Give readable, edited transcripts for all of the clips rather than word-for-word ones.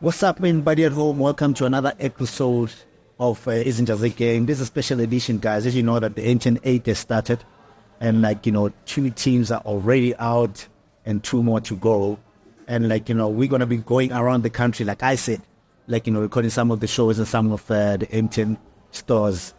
What's up, everybody at home? Welcome to another episode of Izinja zeGame. This is a special edition, guys. As you know that the Ancient 8 has started, and 2 teams are already out and 2 more to go. And we're going to be going around the country, like I said, recording some of the shows and some of the Ancient stores.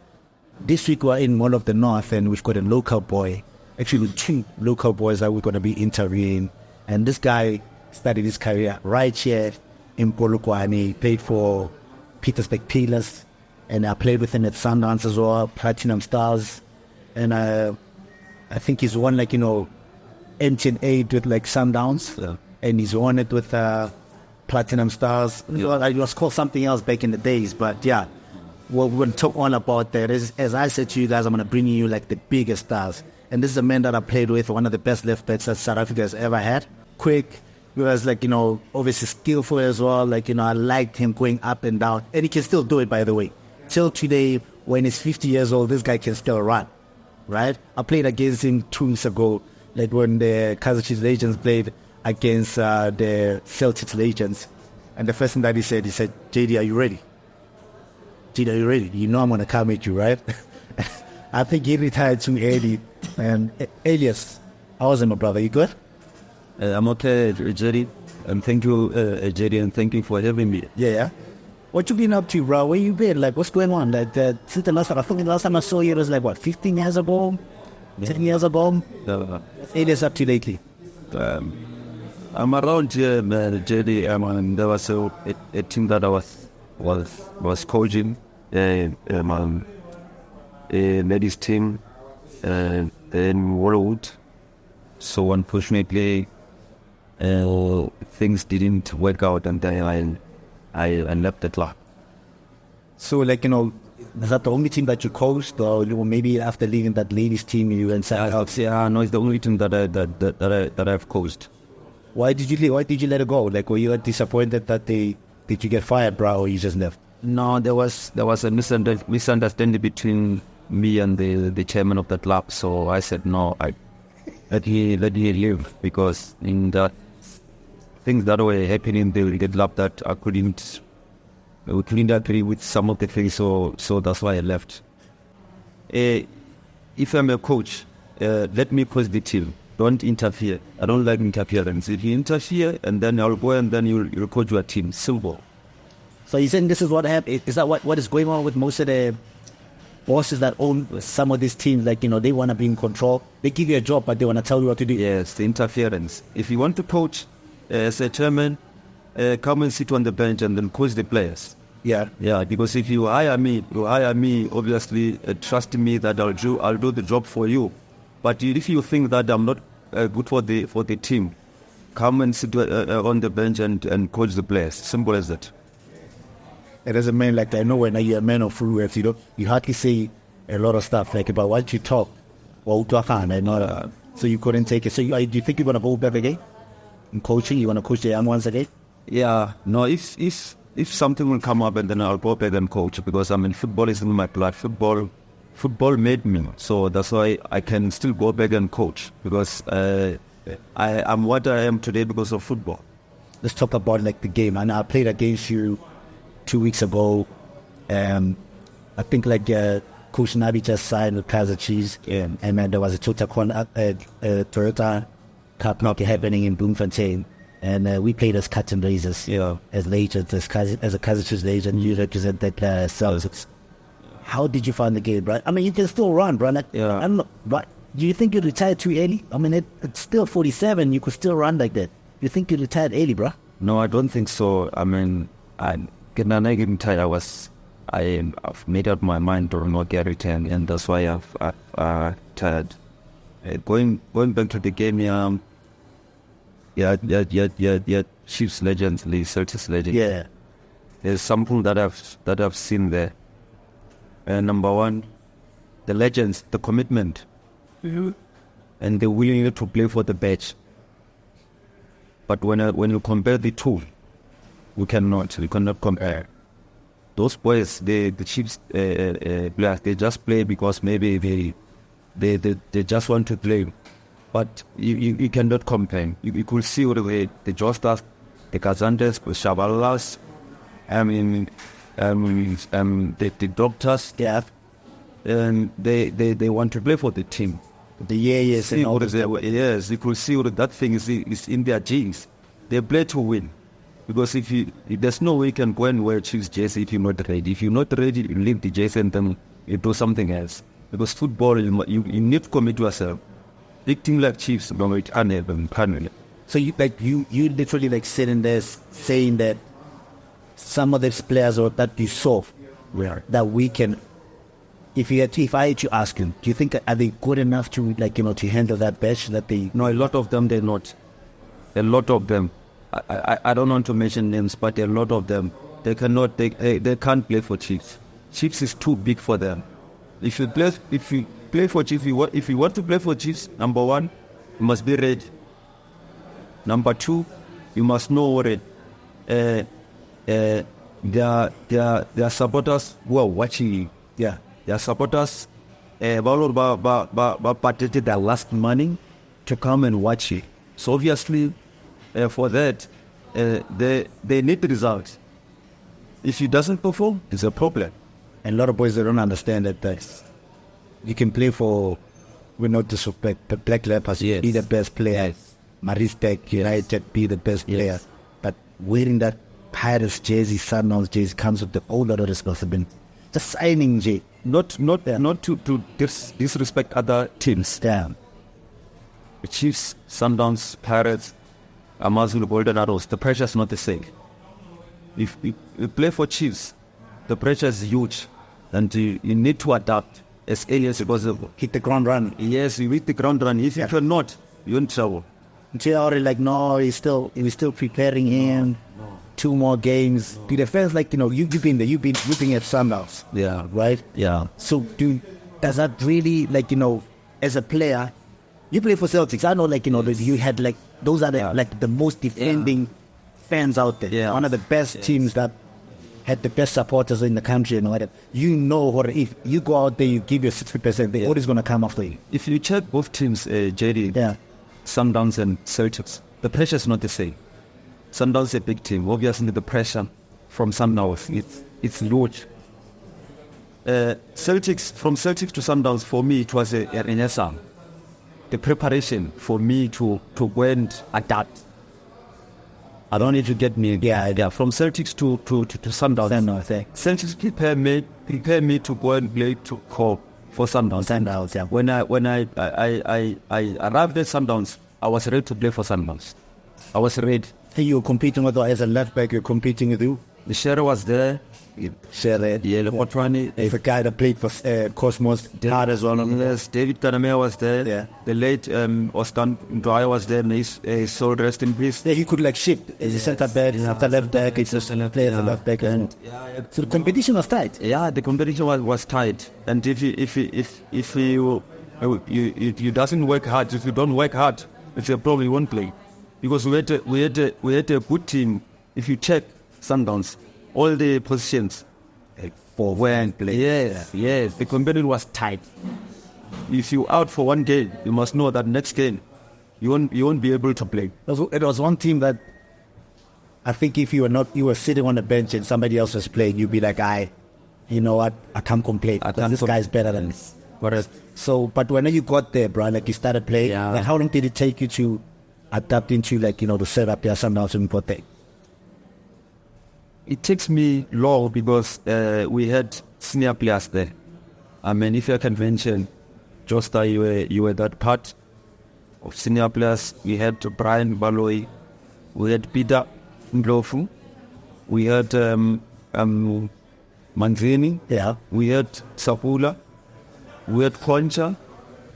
This week we're in Mall of the North, and we've got a local boy, actually 2 local boys that we're going to be interviewing. And this guy started his career right here in Polokwane. He played for Pietersburg Pillars, and I played with him at Sundowns as well, Platinum Stars. And I think he's won Ancient 8 with Sundowns, yeah. And he's won it with Platinum Stars. Yeah. It was called something else back in the days, but yeah, we're going to talk all about that. As I said to you guys, I'm going to bring you the biggest stars. And this is a man that I played with, one of the best left backs that South Africa has ever had. Quick. He was obviously skillful as well. I liked him going up and down. And he can still do it, by the way. Till today, when he's 50 years old, this guy can still run, right? I played against him 2 weeks ago, when the Kaizer Chiefs Legends played against the Celtics Legends. And the first thing that he said, JD, are you ready? JD, are you ready? You know I'm going to come at you, right? I think he retired too early. And Elias, how was it, my brother? You good? I'm okay, Jerry, and thank you, Jerry, and thank you for having me. Yeah. What you been up to, bro? Where you been? What's going on? Since the last time, I think the last time I saw you was 15 years ago, 10 years ago. What's Elias up to lately? I'm around here, Jerry. There was a team that I was coaching, a ladies team, in World. So unfortunately, things didn't work out, and then I left the club. So, is that the only team that you coached, or maybe after leaving that ladies team, you went somewhere else? Yeah, no, it's the only team that I've coached. Why did you leave? Why did you let it go? Were you disappointed that did you get fired, bro, or you just left? No, there was a misunderstanding between me and the chairman of the club. So I said no. Let me leave, because in that things that were happening in the club that we couldn't agree with some of the things, so that's why I left. If I'm a coach, let me coach the team. Don't interfere. I don't like interference. If you interfere, and then I'll go and then you'll coach your team. Simple. So you're saying this is what happened? Is that what is going on with most of the bosses that own some of these teams? They want to be in control. They give you a job, but they want to tell you what to do. Yes, the interference. If you want to coach as a chairman, come and sit on the bench and then coach the players. Yeah. Because if you hire me, obviously trust me that I'll do the job for you. But if you think that I'm not good for the team, come and sit on the bench and coach the players. Simple as that. It doesn't mean I know when you're a man of free words, you hardly say a lot of stuff about what you talk. So you couldn't take it. So do you think you're gonna go back again in coaching? You wanna coach the young ones again? Yeah. No. If something will come up, and then I'll go back and coach, because football is in my blood. Football made me, so that's why I can still go back and coach, because I'm what I am today because of football. Let's talk about the game. And I played against you 2 weeks ago. I think Coach Nabi just signed with Kaizer Chiefs, and there was a Toyota Cup happening in Bloemfontein, and we played as Cut and Blazers, as legends, as a Kaizer Chiefs legend. You represent that Celtics. How did you find the game, bro? You can still run, bro. But do you think you retired too early? It's still 47. You could still run like that. You think you retired early, bro? No, I don't think so. I've made up my mind to not get returned, and that's why I've tired. Going back to the game, Chiefs legends, the Celtics legends. Yeah, there's something that I've seen there. Number one, the legends, the commitment, and the willingness to play for the badge. But when you compare the two, we cannot compare. Those boys, the Chiefs players, they just play because maybe they just want to play. But you cannot compare. You could see all the way the Jostas, the Kazantes, the Shabalas, the doctors, Yeah. and they want to play for the team. The yes and all this. Yes, you could see that thing is in their genes. They play to win. Because if there's no way you can go and wear Chiefs jersey if you're not ready. If you're not ready, you leave the jersey and then you do something else. Because football, you need to commit yourself. Big team like Chiefs, So you literally like sitting there saying that some of these players or that you saw that we can, if I had to ask you, do you think are they good enough to to handle that badge that they? No, a lot of them they're not. A lot of them. I don't want to mention names, but a lot of them they cannot. They can't play for Chiefs. Chiefs is too big for them. If you play for Chiefs, if you want to play for Chiefs, number one, you must be ready. Number two, you must know it. Their supporters who are watching you. Yeah. Their supporters, their last money to come and watch you. So obviously, for that, they need the results. If he doesn't perform, it's a problem. And a lot of boys, they don't understand that you can play for, we not disrespect, but Black Leopards, Yes. be the best player. Yes. Maritzburg United, be the best player. Yes. But wearing that Pirates jersey, Sundowns jersey, comes with a whole lot of responsibility. Just signing, Jay. Not to disrespect other teams. Damn. The Chiefs, Sundowns, Pirates, Amazulu, Golden Arrows, the pressure is not the same. If you play for Chiefs, the pressure is huge, and you need to adapt as early as possible. Hit the ground run. Yes, you hit the ground run. If you're not, you're in trouble. Until already no, he's still preparing him. No. 2 more games. No. Do the fans you've been there, you've been whipping at Sundowns. Yeah. Right? Yeah. So does that really as a player, you play for Celtics. I know you had those are the most defending fans out there. Yeah. One of the best teams that had the best supporters in the country and all that. What if you go out there, you give your 60%, they're always gonna come after you. If you check both teams, JD, Sundowns and Celtics, the pressure is not the same. Sundowns is a big team. Obviously, the pressure from Sundowns it's huge. From Celtics to Sundowns, for me, it was a renaissance. The preparation for me to go and adapt. I don't need to get me. Yeah. From Celtics to Sundowns. Celtics prepare me to go and play to call for Sundowns. Yeah. When I arrived at Sundowns, I was ready to play for Sundowns. I was ready. Hey, you're competing with as a left back. You're competing with you. The Shere was there. Shere. Yeah, Lepotrani. He's a guy that played for Cosmos. Hard as well. Yes, David Kanamea was there. Yeah. The late Oskan Ndwaya was there. And he's soul rest in peace. Yeah, he could shift. He's a centre back, after left back. He's just a player left back. And so the competition was tight. Yeah, the competition was tight. And if you doesn't work hard, if you don't work hard, it's a problem. You won't play. Because we had a good team. If you check Sundowns, all the positions for where and play. Yes. The competition was tight. If you out for one game, you must know that next game you won't be able to play. It was one team that I think if you were sitting on the bench and somebody else was playing, you'd be like, you know what, I can't complain. This guy's better than me. So, but when you got there, bro, you started playing. Yeah. How long did it take you to adapt into to set up your Sundowns in Bloemfontein? It takes me long because we had senior players there. I mean, if I can mention, Josta, you were that part of senior players. We had Brian Baloyi, we had Peter Ndlovu, we had Manzini, we had Sapula, we had Concha.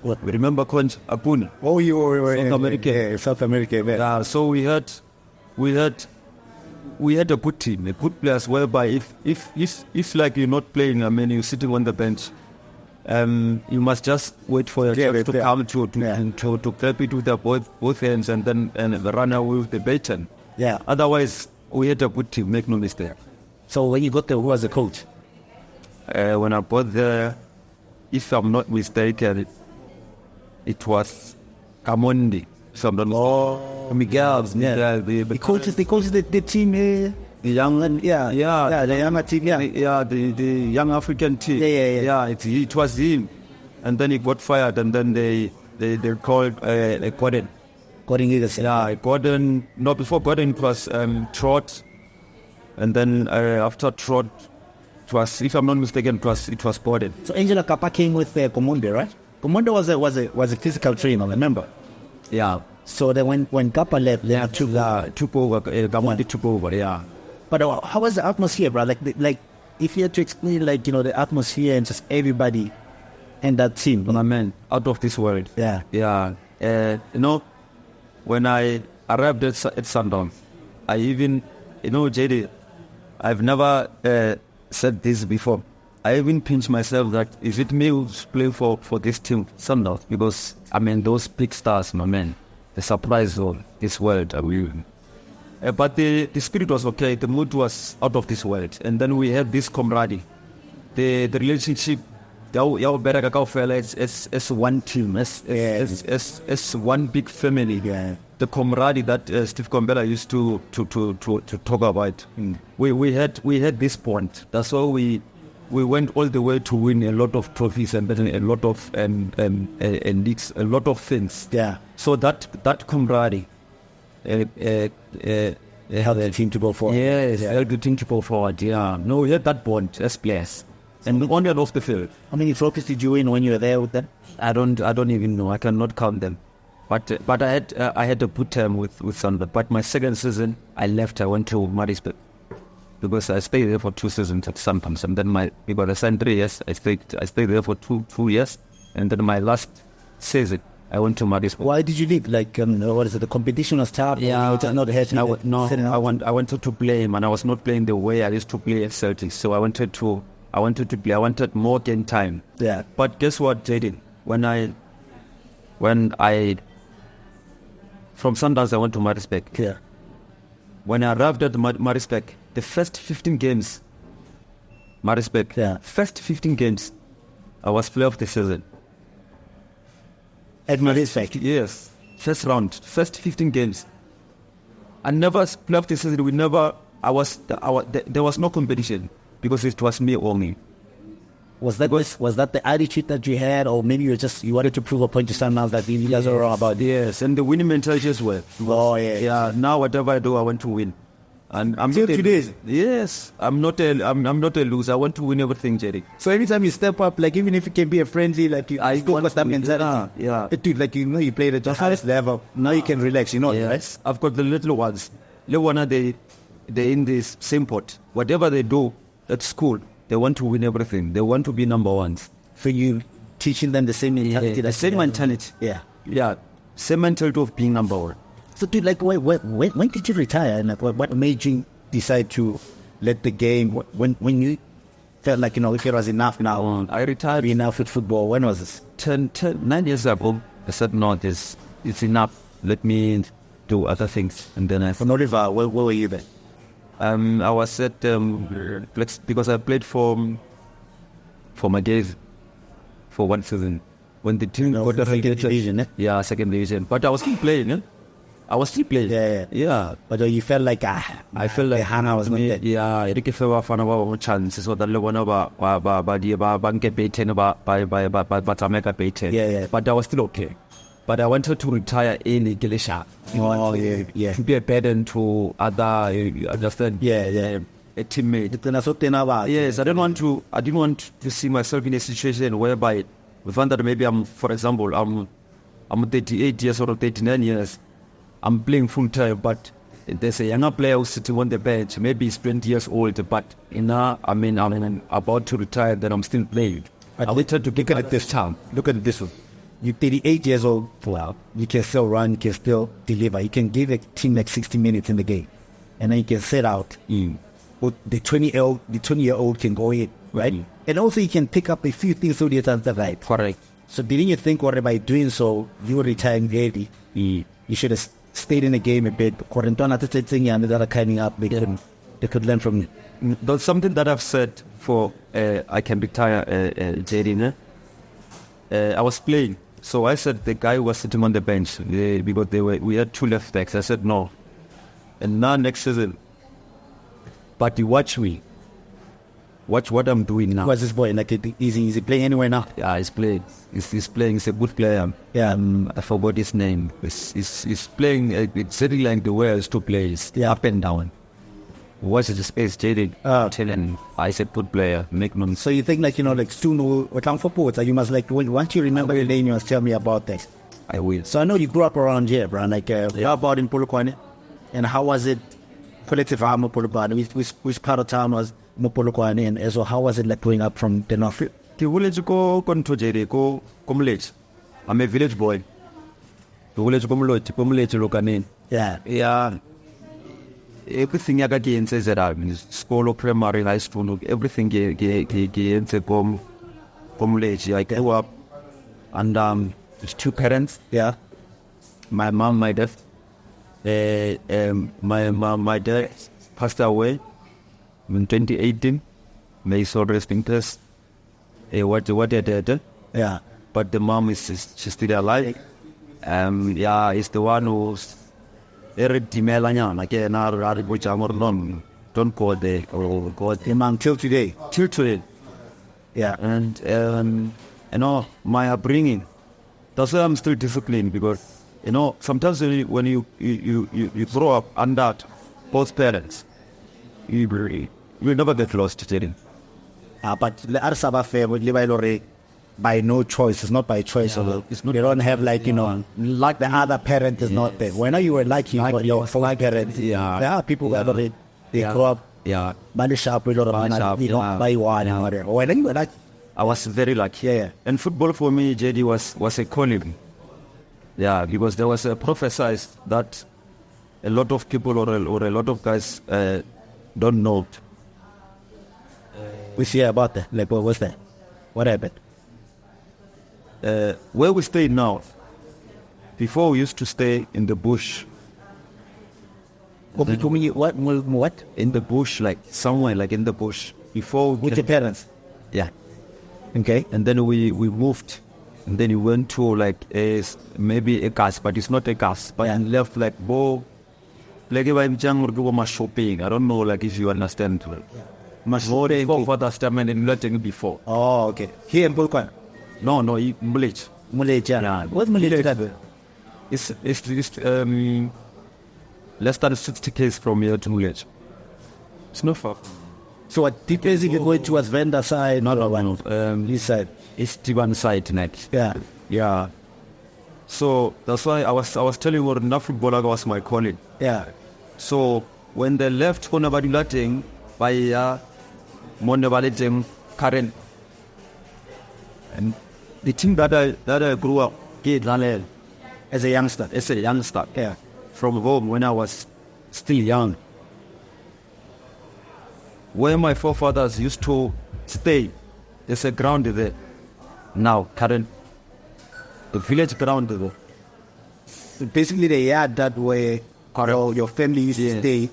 What? We remember Concha Apuni. Oh, you were South America. Yeah, South America. Yeah, so we had a good team, a good players. Whereby if you're not playing, I mean, you're sitting on the bench, you must just wait for your chance to come to clap it with both hands and then run away with the baton. Yeah. Otherwise, we had a good team. Make no mistake. So when you got there, who was the coach? When I got there, if I'm not mistaken, it was Kamondi. Miguel. Yeah. The coaches the team here. the young, yeah, the younger team, the young African team. Yeah. It was him, and then he got fired, and then they called Gordon. Gordon Eagles. Yeah, Gordon. No, before Gordon it was Trot, and then after Trot, it was, if I'm not mistaken, it was Gordon. So Angela Kappa came with Comonde, right? Comonde was a physical trainer, remember? Yeah. So then when Kappa left, they took over. Gamondi took over. Yeah. But how was the atmosphere, bro? Like if you had to explain, like, you know, the atmosphere and just everybody and that team. I mean, out of this world. Yeah. Yeah. You know, when I arrived at Sundowns, I even, you know, JD, I've never said this before. I even pinched myself that, is it me who's playing for this team, Sundowns? Because, I mean, those big stars, my man, the surprise of this world. But the spirit was okay, the mood was out of this world. And then we had this camaraderie. The relationship, it's one team, it's one big family. Yeah. The camaraderie that Steve Kombela used to talk about. We had this point. That's why we went all the way to win a lot of trophies and a lot of leagues, a lot of things. Yeah. So that camaraderie Held the team to go forward. Yes, held the team to go forward. Yeah. No, we had that bond as players, and on and off the field. How many trophies did you win when you were there with them? I don't even know. I cannot count them. But I had a good time with Sundowns. But my second season, I left. I went to Maritzburg because I stayed there for 2 seasons at Sundowns, and then because I signed 3 years, I stayed there for two years, and then my last season, I went to Maritzburg. Why did you leave? Like, what is it? The competition was tough. Yeah, I wanted to play him, and I was not playing the way I used to play at Celtic. So I wanted to play. I wanted more game time. Yeah. But guess what, Jaden? When I from Sundowns, I went to Maritzburg. Yeah. When I arrived at Maritzburg, the first 15 games, Maritzburg, first 15 games, I was player of the season. At Maritzburg? Yes. First round, first 15 games. I never player of the season. There was no competition because it was me only. Was that the attitude that you had, or maybe you wanted to prove a point to Sundowns that you guys are wrong about? Yes, and the winning mentality as well. Oh yeah. Yeah. Now whatever I do, I want to win. And I'm still today. Yes, I'm not a loser. I want to win everything, Jerry. So every time you step up, like even if it can be a friendly, like I spoke with that mentality. Yeah. Dude, like you played at the highest level. Now you can relax. You know, yes. Right? I've got the little ones. Little one, they're in this same pot. Whatever they do at school, they want to win everything. They want to be number ones. For you, teaching them the same mentality. Yeah, the same mentality. Yeah. Yeah. Same mentality of being number one. So, dude, like, when did you retire? And like, what made you decide to let the game? When you felt like, if it was enough now? I retired. Be enough with football. When was this? 9 years ago. I said, no, it's enough. Let me do other things. And then I. From Oliver, where were you then? I was at because I played for my days for 1 season when the team got the second division. Yeah, second division. But I was still playing. I was still playing. Yeah. But you felt like I felt like Hannah was not there. Yeah, I think I found a chance. So that one about bank beaten about by Tameka beaten. Yeah. But I was still okay. But I wanted to retire in Gilisha. Oh, yeah. To be a burden to other, you understand? Yeah. A teammate. Yes, I didn't want to see myself in a situation whereby we found that maybe I'm 38 years or 39 years. I'm playing full time, but there's a younger player who's sitting on the bench. Maybe he's 20 years old, but I'm about to retire, then I'm still playing. I wanted to look at this time. Look at this one. You're 38 years old. Wow. You can still run. You can still deliver. You can give a team like 60 minutes in the game, and then you can set out. But the 20-year-old can go in, right? And also you can pick up a few things through the time, right? Correct. So didn't you think, what by doing so, you were retiring early? You should have stayed in the game a bit. They could learn from you. That's something that I've said for I can retire, JD. I was playing, so I said the guy who was sitting on the bench because we had 2 left backs. I said no, and now next season But you watch me. Watch what I'm doing now. What's this boy? Like, is he playing anywhere now? Yeah, he's playing. He's playing. He's a good player. Yeah. I forgot his name. He's playing exactly like the way I used to play. It's up and down. Watch the space, Jaden. Telling I said good player. Make no So you think, like, like soon we'll come for ports, you must, like, once you remember your name, you must tell me about that. I will. So I know you grew up around here, bro. Like, how about in Polokwane? And how was it? Collective Armor Polokwane. Which part of town was Polokwane? And as well, how was it like growing up from the north? The village go Kontojere go village. I'm a village boy. The village village Lokanen. Yeah. Yeah. Everything I got in says that I'm school, primary, high school, everything in the village. I grew up and there's two parents. Yeah. My mom, my dad. My dad passed away in 2018. May so rest in peace. What did? Yeah. But the mom she's still alive. Yeah, it's the one who's don't call the mom till today. Till today. Yeah. And my upbringing. That's why I'm still disciplined, because sometimes when you grow up under both parents, you never get lost, Jaden. But the Arsaba family, by no choice, it's not by choice. Yeah, it's not, they don't have, like, like the other parent is not there. When you were lucky for your parents, there are people that they grow up, money sharp, buy one, whatever. When you were lucky, I was very lucky. Yeah. And football for me, JD, was a calling. Yeah, because there was a prophesied that a lot of people or a lot of guys don't know. We hear about that. Like, what was that? What happened? Where we stay now, before we used to stay in the bush. What? In the bush, like somewhere like in the bush. Before with your parents? Yeah. Okay. And then we moved. And then we went to maybe a gas, but it's not a gas. But and left like if I'm shopping. I don't know, like, if you understand. Before father's time and letting before. Oh, okay. Here in Polokwane? No, Village. Yeah. What's Village? It's less than 60 km from here to Village. It's not far. So what depends if you're going towards Venda side? This side. It's the one side next. Yeah. Yeah. So that's why I was telling you that footballer was my calling. Yeah. So when they left Konabadilating by Karen, and the team that I grew up as a youngster. Yeah. From home when I was still young. Where my forefathers used to stay, there's a ground there. Now, current, the village ground there. So basically, the yard that way your family used to stay,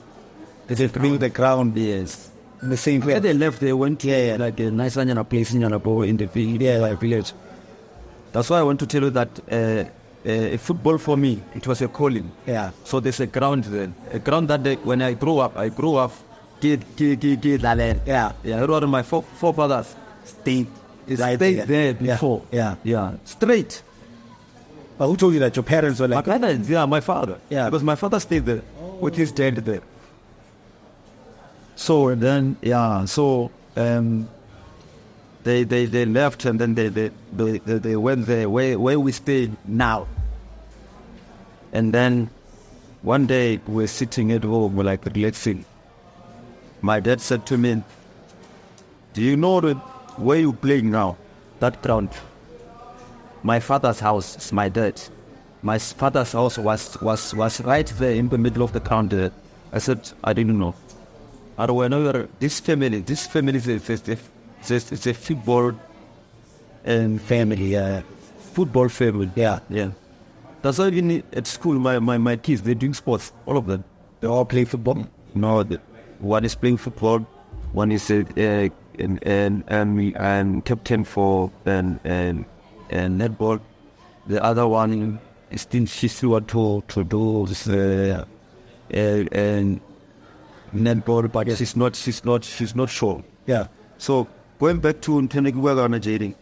they build the ground. Yes. In the same way. When they left, they went to like a nice place in the village. That's why I want to tell you that football for me, it was a calling. Yeah. So there's a ground there. A ground that when I grew up, yeah, that was my forefathers stayed there before. Yeah. Straight. But who told you that? Your parents were like... My parents, my father. Yeah. Because my father stayed there with his dad there. So then, they left, and then they went there where we stay now. And then one day we're sitting at home, we're like relaxing. My dad said to me, "Do you know where you playing now? That ground. My father's house is my dad. My father's house was right there in the middle of the ground there." I said, "I didn't know." I don't know. This family is a football and family. Football family. Yeah. That's why even at school, my kids, they're doing sports. All of them. They all play football? No, one is playing football. One is captain for and netball. The other one is still she still want to do this, and netball, but she's not sure. Yeah. So going back to Jading,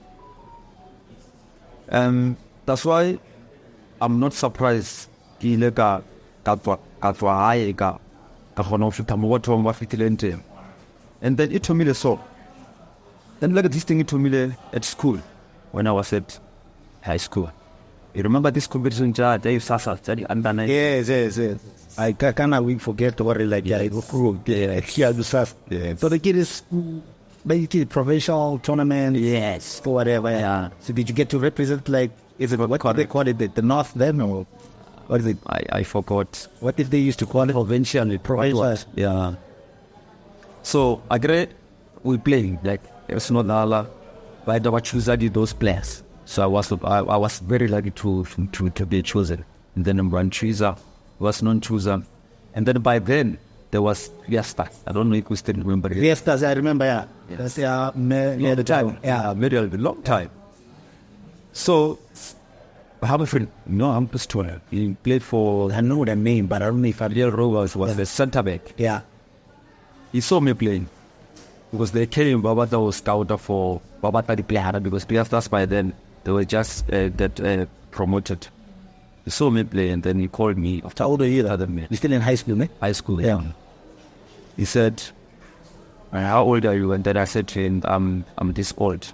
that's why I'm not surprised. And then it told me the song. Then look at this thing it told me at school when I was at high school. You remember this competition Dave Sasa study under 9? Yes. I cannot forget what it like. Yeah. So the kid is basically professional tournament. Yes. Or whatever. Yeah. So did you get to represent what they call it? The North then, or what is it? I forgot. What did they used to call it? Provincial. Yeah. So we playing like it's not Lala, but I was choosing those players. So I was very lucky to be chosen. And then number one chooser was non-chooser, and then by then there was Josta. I don't know if you still remember it. Josta, I remember. Yeah, yes. That's the time. Yeah, very long time. So I have a friend. No, I'm just 12. He played for. I know the name, but I don't know if Ariel Rovers was the centre back. Yeah, he saw me playing. Because they came Babata was scouted for Babata the player because Piastas by then they were just promoted. He saw me play and then he called me after all the year other man. You're still in high school, man? High school, yeah. He said, how old are you? And then I said to him, I'm this old.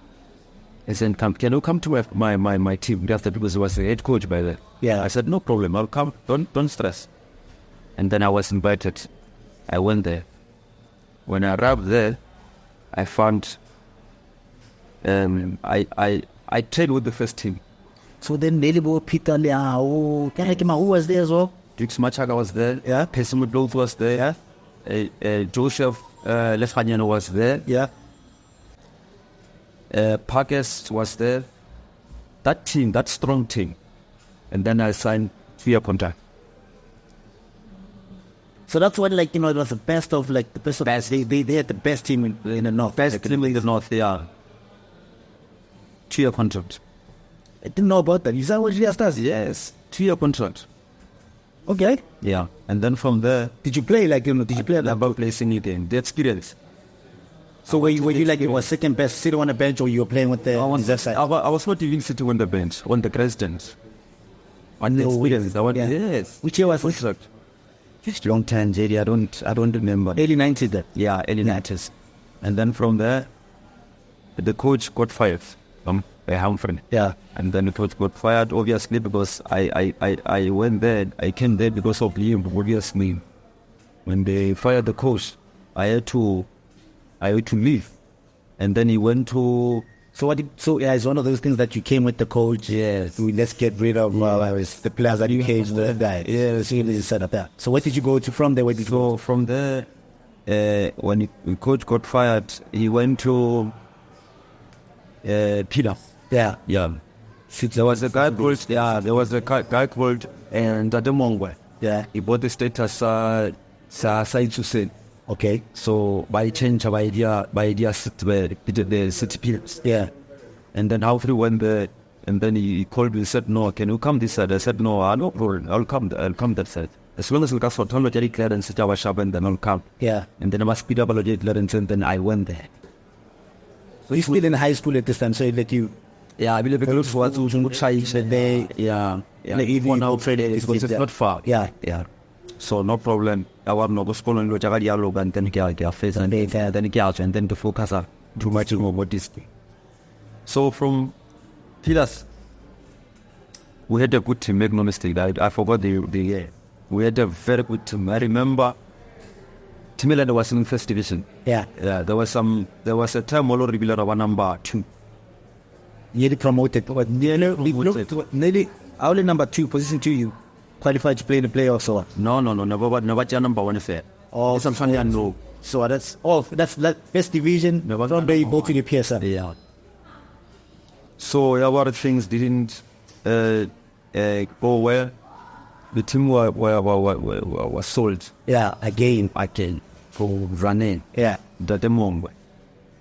He said, can you come to my team? Because he was the head coach by then. Yeah. I said, no problem, I'll come. Don't stress. And then I was invited. I went there. When I arrived there, I found I trained with the first team. So then Nelibo, Peter, who was there as well? Dukes Machaga was there. Yeah. Pessimut Bloth was there. Yeah. Joseph Lefanian was there. Yeah. Parkes was there. That team, that strong team. And then I signed 2-year contract. So that's what, it was the best of, the best of... They had the best team in the North. Best team in the North, yeah. 2-year contract. I didn't know about that. Is that what Josta does? Yes, 2-year contract. Okay. Yeah, and then from there... Did you play, did you play at Never placed anything. The experience. So were you it was second best, sitting on the bench, or you were playing with the... I was not even sitting on the bench, on the president. On the experience. Yes. Which year was it? Just long time, JD. I don't remember. Early 90s then? Yeah, early 90s. And then from there, the coach got fired from Humphrey. Yeah. And then the coach got fired, obviously, because I went there. I came there because of Liam, obviously. When they fired the coach, I had to leave. And then he went to... So it's one of those things that you came with the coach. Yes. Let's get rid of the players that you caged the guy. Yeah, so you set up that. So where did you go to from there? From there, when the coach got fired, he went to Peter. Yeah. Yeah. There was a guy called Ademongwe. Yeah. He bought the status Saitsusen. Okay. So by change of idea the city peers. Yeah. And then Humphrey went there, and then he called me and said, no, can you come this side? I said, no, no problem. I'll come that side. As long as we got for technology clearance, and then I'll come. Yeah. And then I must speed up a clearance, and then I went there. So you're still in high school at this time, so let you... Yeah, I believe it was yeah. Even now, it's not far. Yeah. Yeah. So no problem. I was no school and then get face and then get and then to focus on too much more about this. So from Pillars, we had a good team, make no mistake. I forgot the year. We had a very good team. I remember Timilanda was in first division. Yeah. Yeah, there was a time Olo Ribila was number 2. Nearly promoted. Nearly only number 2, position 2 you qualified to play in the playoffs or what? No, never number 1 affair. Oh, something I know. So that's first division. Don't they go to the PSL? Yeah. So a lot of things didn't go well. The team was sold. Yeah, again for running. Yeah. That the moment.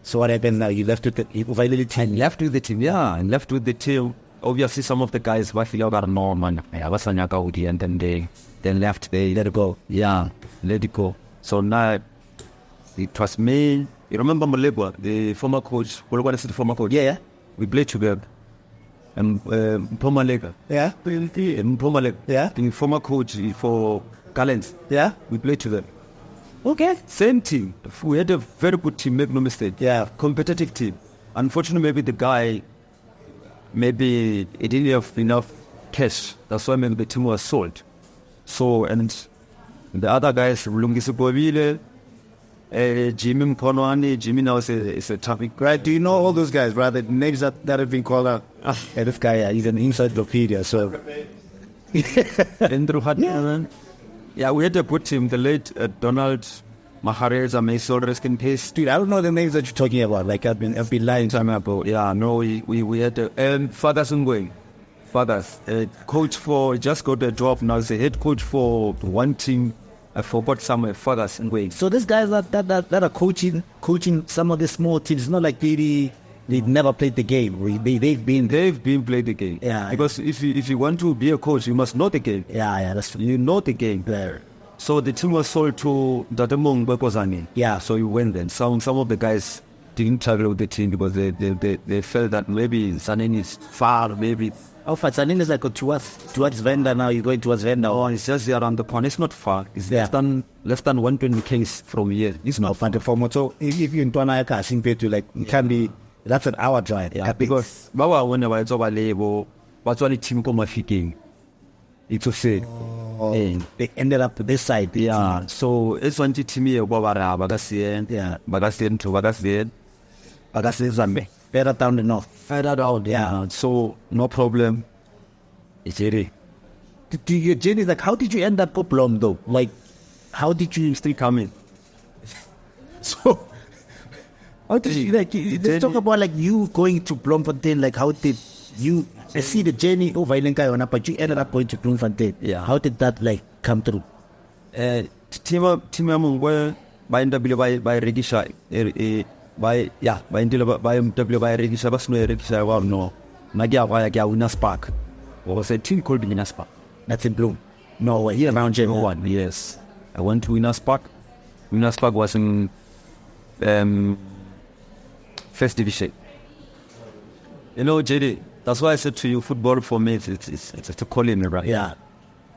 So what happened now? You left with the team. Left with the team. Yeah, and left with the team. Obviously, some of the guys were feeling about no man. I was on and then they left. They let it go. Yeah, let it go. So now it was me. You remember Malebwa, the former coach? What is the former coach? Yeah. We played together. And Mpomalega. Yeah. Mpomalega. Yeah. The former coach for Gallants. Yeah. We played together. Okay. Same team. We had a very good team, make no mistake. Yeah. Competitive team. Unfortunately, maybe the guy, maybe he didn't have enough cash. That's why maybe the team was sold. So, and the other guys, Lungisi Bovile, Jimmy Mkonwani, Jimmy now is a topic. Right. Do you know all those guys, right? The names that have been called out. Yeah, this guy, he's an encyclopedia. So. Andrew Hadman. Yeah, we had a good team. The late Donald Mahareza, may soul rest in peace. Dude, I don't know the names that you're talking about. Like I've been lying time about. Yeah, no, we had Fathers Ngwepe. Fathers, coach for, just got a job now. He's a head coach for one team. I forgot somewhere. Fathers Ngwepe. So these guys that are coaching some of the small teams, it's not like they never played the game. They've been played the game. Yeah. Because if you want to be a coach, you must know the game. Yeah, that's true. You know the game. Yeah. So the team was sold to Dademong Bekozani. Yeah. So you went then. Some of the guys didn't travel with the team because they felt that maybe Zanin is far, maybe. How far? Zanin is like towards Venda now. You're going towards Venda. Oh, it's just around the corner. It's not far. It's Yeah. less than 120 km from here. It's not far. So if you're in Tuanayaka, Simpetu, like it can be. That's an hour drive. Yeah, because when I was over label, what's one team come mafiking? It's a say. They ended up this side. Yeah. So it's one team here. Bagasien. Yeah. Bagasien to Bagasien. Bagasien Zambe. Better down the north. Further down. Yeah. So no problem. It's really. Do your journey, like, how did you end up at Blom though? Like, how did you still come in? So. How did you, like, let's talk about like you going to Bloemfontein, like how did you, I see the journey over Ilenka, but you ended up going to Bloemfontein. Yeah. How did that like come through? Team Mungwe by NW by Regisha, by MW by Regisha, but no Regisha, well, no. Nagia Waya Winners Park. Was a team called Winners Park. That's in Bloom. No, here around J1. Yes. I went to Winners Park. Winners Park was in First Division. You know, JD, that's why I said to you, football for me, it's a calling, right? Yeah.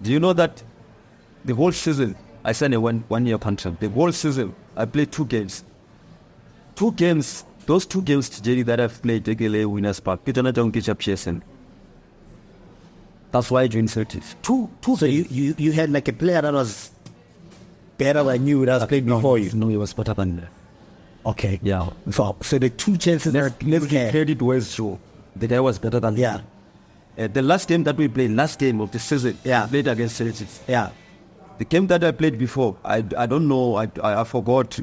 Do you know that the whole season, I signed a one-year contract. The whole season, I played 2 games. 2 games, those 2 games, JD, that I've played, JGLA, Winners Park, Peter Najon Kitchup PSN. That's why I joined Celtic. Two. So you had like a player that was better than you that was played before you? No, he was better than me. Okay. Yeah. So the 2 chances let's get credit where it's true. The guy was better than yeah. me. The last game that we played, last game of the season, yeah, played against Celtic. Yeah. The game that I played before, I don't know, I forgot.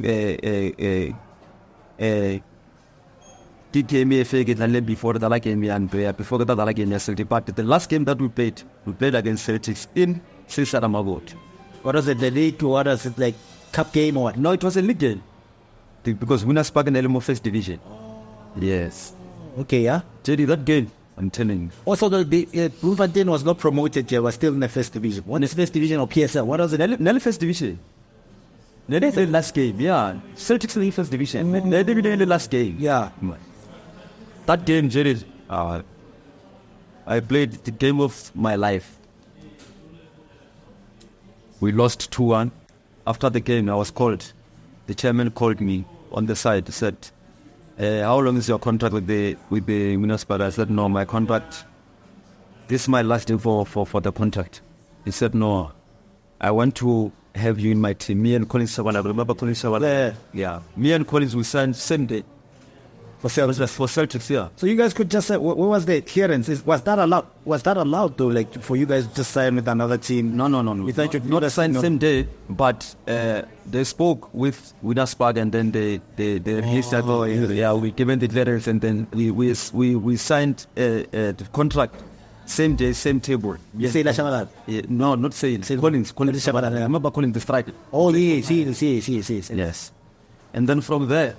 DKMA before the other game and before the other game yesterday. But the last game that we played against Celtic in Sisaramagot. What was it? The league or what was it, like cup game or what? No, it was a league game. Because Winners Park and Elmo First Division. Yes. Okay, yeah. JD, that game, I'm telling you. Also, the Bloemfontein was not promoted yet, was still in the First Division. What is First Division or PSL? What was it? Nelly First Division. Nelly the last game, yeah. Celtics in the First Division. Nelly the last game. Yeah. That game, JD, I played the game of my life. We lost 2-1. After the game, I was called. The chairman called me on the side. He said, how long is your contract with the Winners Park? I said, no, my contract, this is my last day for the contract. He said, no, I want to have you in my team. Me and Collins Savan, I remember Collins Savan. Yeah. Me and Collins, we signed same day. For Celtics, yeah. So you guys could just say, what was the adherence? Was that allowed? Was that allowed though, like for you guys to just sign with another team? No. You thought you'd not sign same day, but they spoke with Winners Park and then they released that. Yeah, we given the letters and then we signed the contract. Same day, same table. Yes. Say Shabalat? No, not saying. Collins Shabalat. I remember calling the striker. Oh, yes. Yes. And then from there.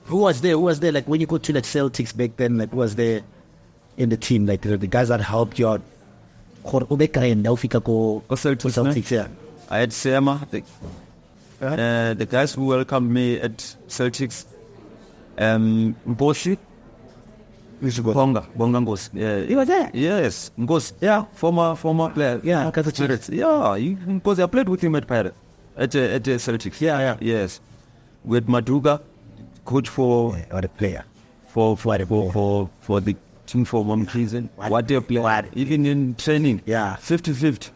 Who was there? Like when you go to like Celtics back then, like who was there in the team? Like the guys that helped you out? Celtics, yeah. I had Sema, The guys who welcomed me at Celtics, Mbosi, Bonga Ngosi. He was there? Yes, Ngosi. Yeah, former player. Yeah, Pirates. Yeah, because I played with him at Pirates, at Celtics. Yeah. Yes, with Maduga, coach for What a player. for the team for one season. What a player. Even in training. Yeah. 50-50.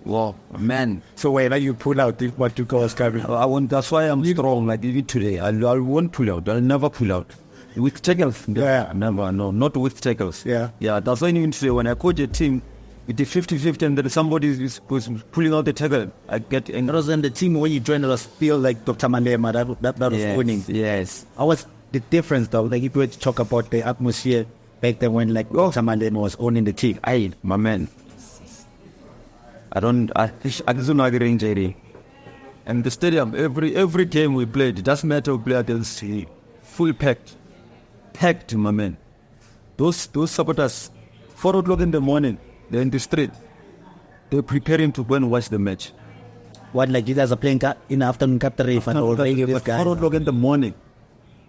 Whoa, man. So when you pull out if Maduga was coming? I want. That's why I'm strong. Like even today, I won't pull out. I'll never pull out. With tackles, Yeah. never. No, not with tackles. Yeah. That's why even today when I coach a team, with the 50-50 and then somebody is pulling out the tackle, I get angry. Because then the team when you joined was still like Dr. Malema, that was winning. Yes. How was the difference though? Like if you were to talk about the atmosphere back then when like Dr. Malema was owning the team. Hey, my man. I don't know JD. And the stadium, every game we played, it doesn't matter who played against sea, full packed, my man. Those supporters, 4 o'clock in the morning, they're in the street. They're preparing to go and watch the match. What, like you guys are playing in the afternoon cup three and all 4 o'clock in the morning,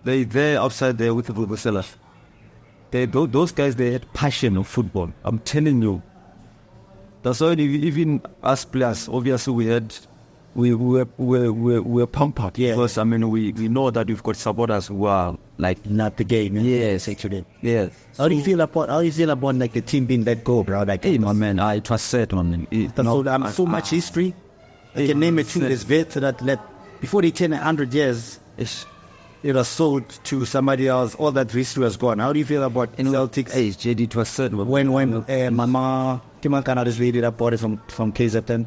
they're outside there with the Vuvuzelas. Those guys, they had passion of football. I'm telling you. That's why even us players, obviously we were pumped up. Yeah. Because I mean we know that we've got supporters who are like not the game. yes, Actually. yes. How do you feel about like the team being let go, bro? Like Hey, my man, it was sad, man. So much history. I can name it too. There's vets that before they turn 100 years, it was sold to somebody else. All that history was gone. How do you feel about Celtics? Hey, JD, it was sad. When Mama Kimakana just read it up bought it from KZN.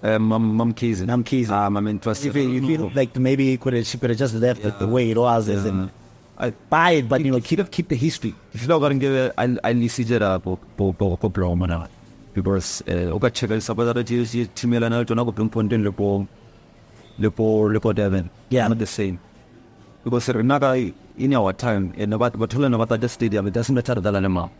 Mom Keezy. Mom Keezy. I mean, it was You feel like maybe she could have just left it the way it was, and I buy it, but keep the history. If you're going to give I listen to Bloemfontein because check suppose that you team Milan to not Bloemfontein Lepo Devon. Yeah, not the same. Because in our time in about the stadium, it doesn't matter the Lalema.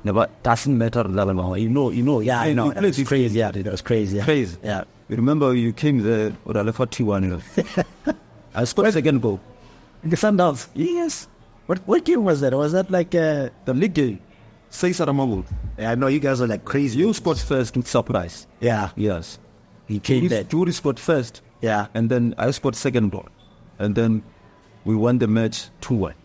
Never doesn't matter the You know. Yeah, I know. It's crazy. Yeah, it was crazy. Crazy. Yeah. You remember you came there or I left 41. I scored second goal. In the Sundowns. Yes. What game was that? Was that like the league game? Yeah, I know you guys are like crazy. You scored first with surprise. Yeah. Yes. He came there. Judy scored first. Yeah. And then I scored second goal. And then we won the match 2-1.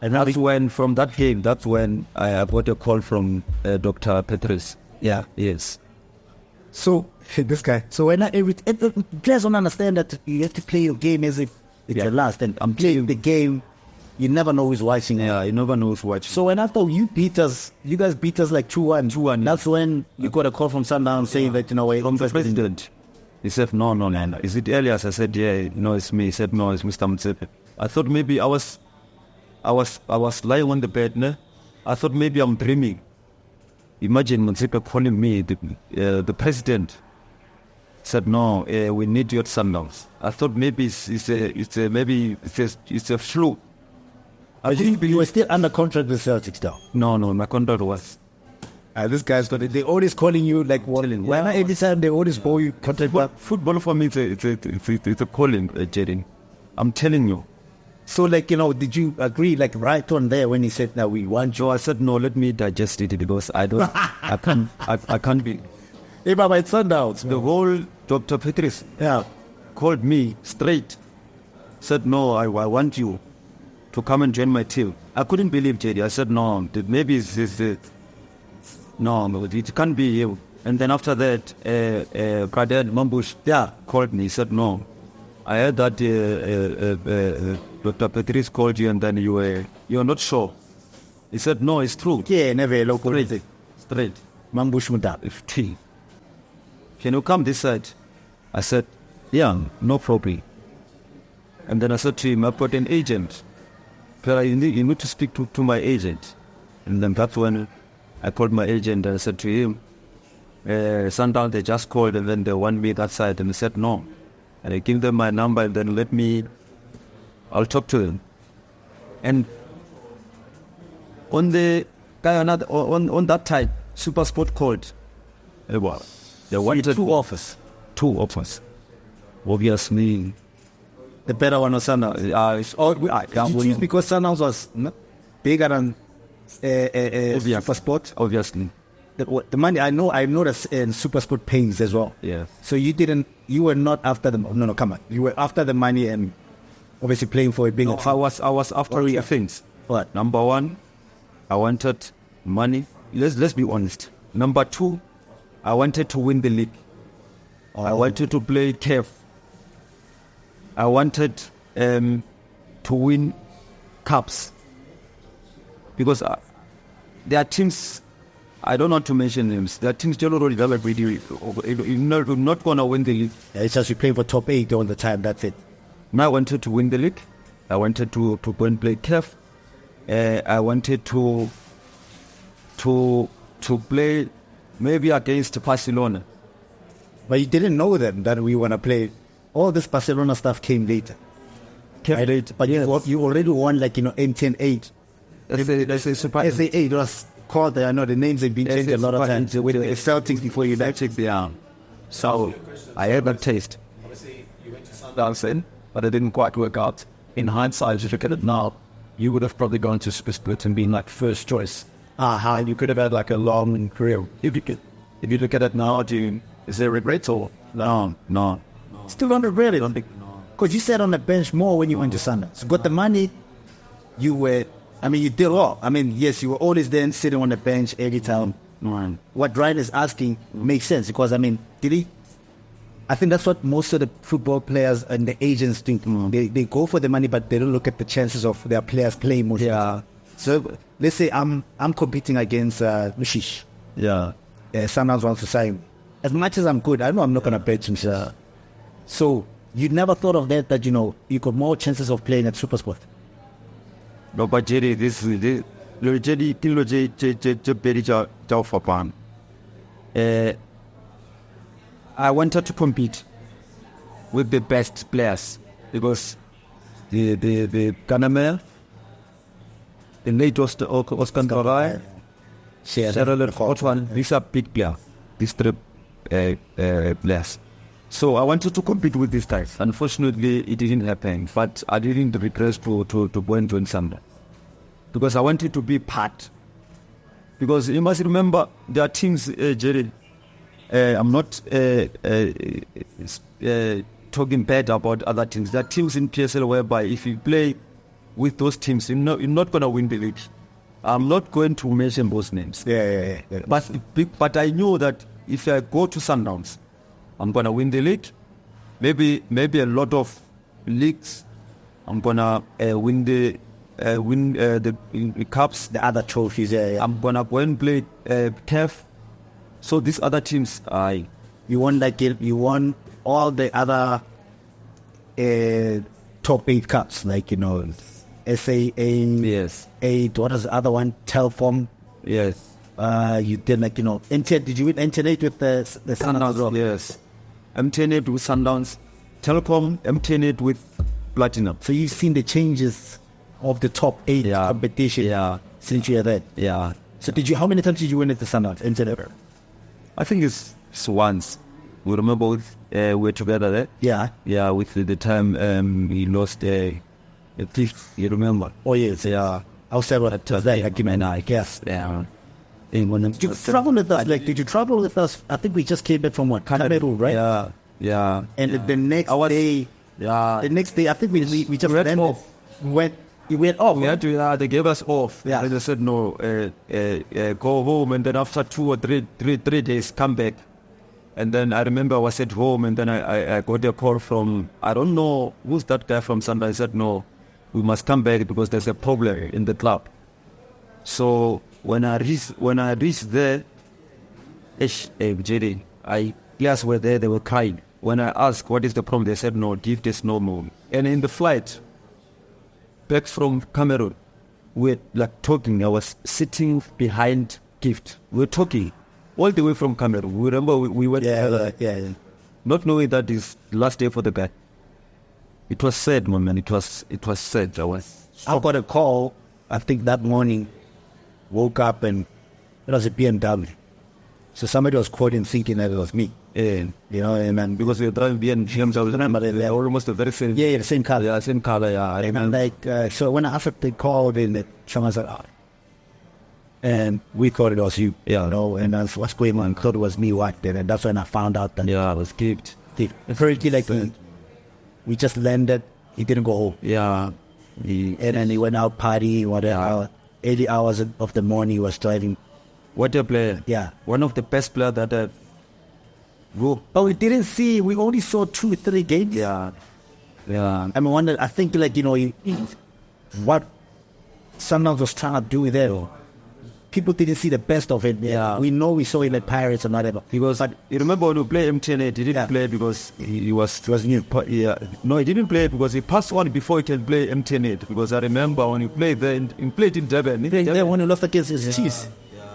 And that's when, from that game, that's when I got a call from Dr. Patrice. Yeah. Yes. So, this guy. So when players don't understand that you have to play your game as if it's your last. And I'm playing the game, you never know who's watching. Yeah, you never know who's watching. So when after you guys beat us like 2-1. 2-1. That's when you got a call from Sundowns saying that, from the president. He said, no. Is it Elias? I said, yeah, no, it's me. He said, no, it's Mr. Motsepe. I thought maybe I was lying on the bed, ne? I thought maybe I'm dreaming. Imagine Motsepe calling me, the president. Said, no, we need you at Sundowns. I thought maybe it's a flu. You were still under contract with Celtics though? No, my contract was. This guy's got it. They always calling you like warning. Why not every time they always call you contract? Football for me, it's a calling, Jaden. I'm telling you. So like, did you agree like right on there when he said that we want you? I said, no, let me digest it because I can't be. Hey, Baba, it's Sundowns. The whole Dr. Patrice called me straight. Said, no, I want you to come and join my team. I couldn't believe JD. I said, no, maybe it's no, it can't be you. And then after that, Brother Mambush called me. He said, no, I heard that Dr. Patrice called you and then you're not sure. He said, no, it's true. Yeah, never local. Straight. Mambush Muta. Can you come this side? I said, yeah, no problem. And then I said to him, I've got an agent. But you need to speak to my agent. And then that's when I called my agent and I said to him, Sundowns, they just called and then they want me that side. And he said, no. And I gave them my number and then I'll talk to them. And on that time, Super Sport called. They wanted 2 offers. 2 offers. Obviously, The better one was Sundowns. it's all Did you choose because Sundowns was bigger than Super Sport? obviously. The money, I know that Super Sport pays as well. Yeah. So you were not after the, no, come on. You were after the money and obviously playing for it being No, I was after two things. What? Number one, I wanted money. Let's be honest. Number two, I wanted to win the league. I wanted to play CAF. I wanted to win cups. Because there are teams, I don't want to mention names, there are teams generally that you're not going to win the league. Yeah, it's just you're playing for top 8 all the time, that's it. Now I wanted to win the league. I wanted to go and play CAF. I wanted to play maybe against Barcelona. But you didn't know then that we want to play. All this Barcelona stuff came later. Right? But yes. you already won MTN 8. That's a surprise. SA8 was called there. I know the names have been changed a lot of times with the Celtics before you left. Celtics, yeah. So I had that taste. Obviously, you went to Sundowns then, but it didn't quite work out. In hindsight, if you look at it now, you would have probably gone to Super Split and been like first choice. And you could have had like a long career. If you look at it now, is there regrets or No. Still don't regret it. Because you sat on the bench more when you went to Sundowns. You got the money, you did all. Yes, you were always then sitting on the bench every time. What Ryan is asking makes sense because, I think that's what most of the football players and the agents think. They go for the money, but they don't look at the chances of their players playing most of the time. So let's say I'm competing against Mushish. Yeah. Sundowns wants to sign me. As much as I'm good, I know I'm not going to bench him. So you never thought of that you got more chances of playing at Supersport? No, but Jerry, I wanted to compete with the best players because the Ganamel, the late Oscar Ndorai, these are big players, these three players. So I wanted to compete with these guys. Unfortunately, it didn't happen, but I didn't regret to go and join Sundowns because I wanted to be part. Because you must remember, there are teams, Jerry. I'm not talking bad about other teams. There are teams in PSL whereby if you play with those teams, you're not going to win the league. I'm not going to mention those names. Yeah. But I knew that if I go to Sundowns, I'm going to win the league. Maybe a lot of leagues. I'm going to win the cups. The other trophies, yeah. I'm going to go and play CAF. So these other teams, you won all the other top 8 cups, SAA, yes, 8. What is the other one? Telform. Yes. You did MTN. Did you win MTN 8 with the Sundowns as well? Yes. MTN 8 with Sundowns. Telkom, MTN 8 with Platinum. So you've seen the changes of the top 8 competition since you were there. Yeah. So how many times did you win at the Sundowns? MTN 8? I think it's once. We remember we were together there. Yeah. Yeah, with the time he lost a thief, you remember? Oh, yes. Yeah. I was there at that, I guess. Yeah. Did you travel with us? Did you travel with us? I think we just came back from Cameroon, right? Yeah. And the next day, the next day, I think we just went off. You went off. We had to, they gave us off. Yeah. They said, no, go home, and then after 2 or 3 days, come back. And then I remember I was at home, and then I got a call from, I don't know, who's that guy from Sunday? I said, no, we must come back because there's a problem in the club. So when I reached there, JD, players were there, they were crying. When I asked, what is the problem? They said, no, Gift is no more. And in the flight, back from Cameroon, we were talking. I was sitting behind Gift. We were talking all the way from Cameroon. We remember we went Yeah. not knowing that is the last day for the guy. It was sad, my man. It was sad. I got a call, I think that morning, woke up and it was a BMW. So somebody was calling thinking that it was me. Yeah. You know, and then Because we're driving BM, but they're almost the very same. yeah, the same color. Yeah, same color, yeah. I And remember. like, so when after they called in, someone said, oh, and we thought it was you, Yeah. you know, and that's what's going on. Thought it was me what did, and that's when I found out that Yeah, it was Gift. apparently like we just landed, he didn't go home, Yeah. and then he went out party, whatever. 80 hours of the morning he was driving. What a player. Yeah. One of the best players that I've... Go. But we didn't see. We only saw 2-3 games. Yeah. Yeah. I mean, I think like what Sundowns was trying to do there. People didn't see the best of it. Yeah. We know we saw it at Pirates and whatever. But you remember when we played MTN8, he didn't play because he was new. Yeah. No, he didn't play because he passed on before he can play MTN8. Because I remember when he played there, he played in Durban. Yeah, when he lost against Chiefs.